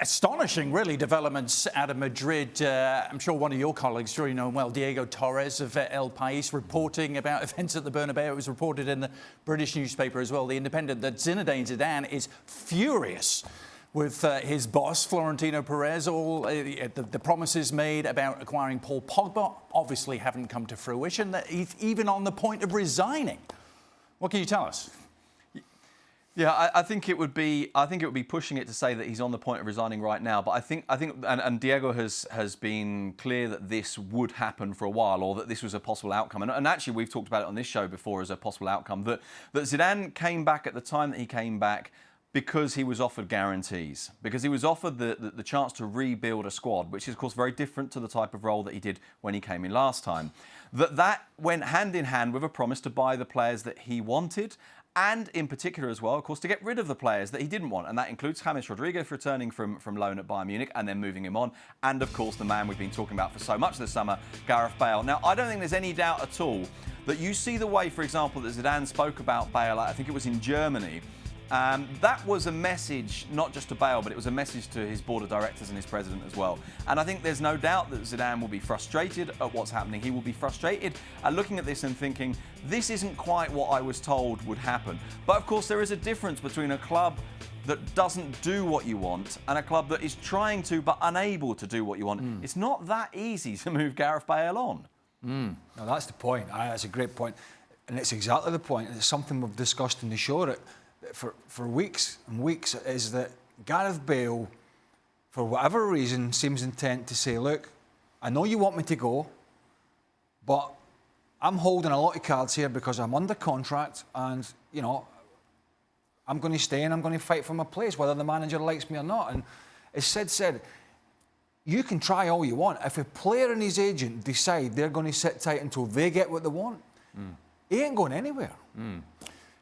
Astonishing, really, developments out of Madrid. I'm sure one of your colleagues, sure you know him well, Diego Torres of El País, reporting about events at the Bernabeu. It was reported in the British newspaper as well, The Independent, that Zinedine Zidane is furious with his boss, Florentino Perez. All the promises made about acquiring Paul Pogba obviously haven't come to fruition. That he's even on the point of resigning. What can you tell us? Yeah, I think it would be pushing it to say that he's on the point of resigning right now. But I think, and Diego has been clear that this would happen for a while, or that this was a possible outcome. And actually, we've talked about it on this show before as a possible outcome that Zidane came back at the time that he came back because he was offered guarantees, because he was offered the chance to rebuild a squad, which is of course very different to the type of role that he did when he came in last time. That went hand in hand with a promise to buy the players that he wanted. And in particular as well, of course, to get rid of the players that he didn't want. And that includes James Rodriguez returning from loan at Bayern Munich and then moving him on. And of course, the man we've been talking about for so much this summer, Gareth Bale. Now, I don't think there's any doubt at all that you see the way, for example, that Zidane spoke about Bale, I think it was in Germany. That was a message, not just to Bale, but it was a message to his board of directors and his president as well. And I think there's no doubt that Zidane will be frustrated at what's happening. He will be frustrated at looking at this and thinking, this isn't quite what I was told would happen. But of course, there is a difference between a club that doesn't do what you want and a club that is trying to but unable to do what you want. It's not that easy to move Gareth Bale on. No, that's the point. That's a great point. And it's exactly the point. It's something we've discussed in the show for weeks and weeks, is that Gareth Bale, for whatever reason, seems intent to say, look, I know you want me to go, but I'm holding a lot of cards here because I'm under contract and, you know, I'm going to stay and I'm going to fight for my place, whether the manager likes me or not. And as Sid said, you can try all you want. If a player and his agent decide they're going to sit tight until they get what they want, he ain't going anywhere.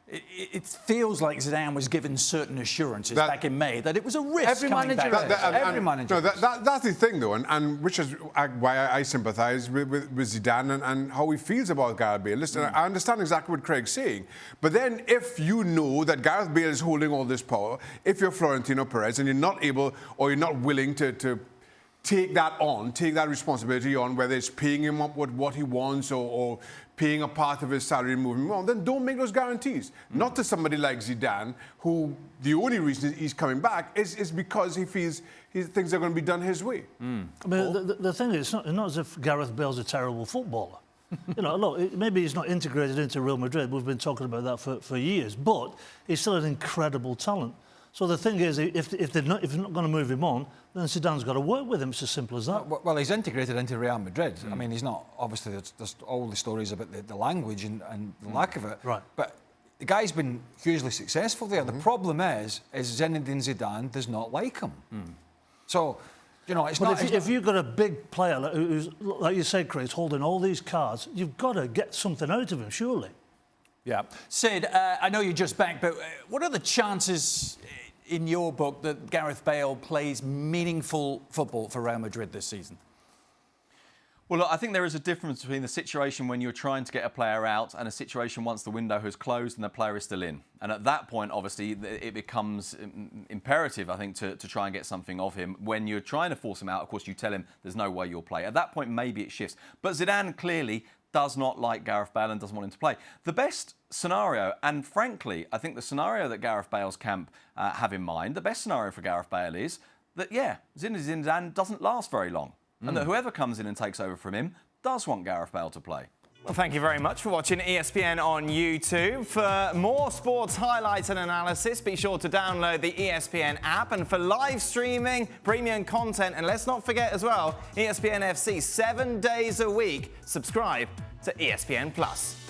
It feels like Zidane was given certain assurances back in May that it was a risk. Every manager is. That's the thing, though, and which is why I sympathise with Zidane and how he feels about Gareth Bale. Listen, I understand exactly what Craig's saying, but then if you know that Gareth Bale is holding all this power, if you're Florentino Perez and you're not able or you're not willing to take that responsibility on, whether it's paying him up with what he wants or paying a part of his salary and moving him on, then don't make those guarantees. Not to somebody like Zidane, who the only reason he's coming back is because he feels things are going to be done his way. I mean, the thing is, it's not as if Gareth Bale's a terrible footballer. You know, look, maybe he's not integrated into Real Madrid. We've been talking about that for years, but he's still an incredible talent. So the thing is, if they're not going to move him on, then Zidane's got to work with him. It's as simple as that. Well, he's integrated into Real Madrid. I mean, he's not, obviously, there's all the stories about the language and the lack of it. Right. But the guy's been hugely successful there. The problem is Zinedine Zidane does not like him. So, you know, it's not... But if you've got a big player who's, like you said, Chris, holding all these cards, you've got to get something out of him, surely. Yeah. Sid, I know you're just back, but what are the chances in your book that Gareth Bale plays meaningful football for Real Madrid this season? Well, look, I think there is a difference between the situation when you're trying to get a player out and a situation once the window has closed and the player is still in. And at that point, obviously, it becomes imperative, I think, to try and get something of him. When you're trying to force him out, of course, you tell him there's no way you'll play. At that point, maybe it shifts. But Zidane clearly does not like Gareth Bale and doesn't want him to play. The best scenario, and frankly, I think the scenario that Gareth Bale's camp have in mind, the best scenario for Gareth Bale is that, Zinedine Zidane doesn't last very long. And that whoever comes in and takes over from him does want Gareth Bale to play. Well, thank you very much for watching ESPN on YouTube. For more sports highlights and analysis, be sure to download the ESPN app. And for live streaming, premium content, and let's not forget as well, ESPNFC 7 days a week. Subscribe to ESPN+.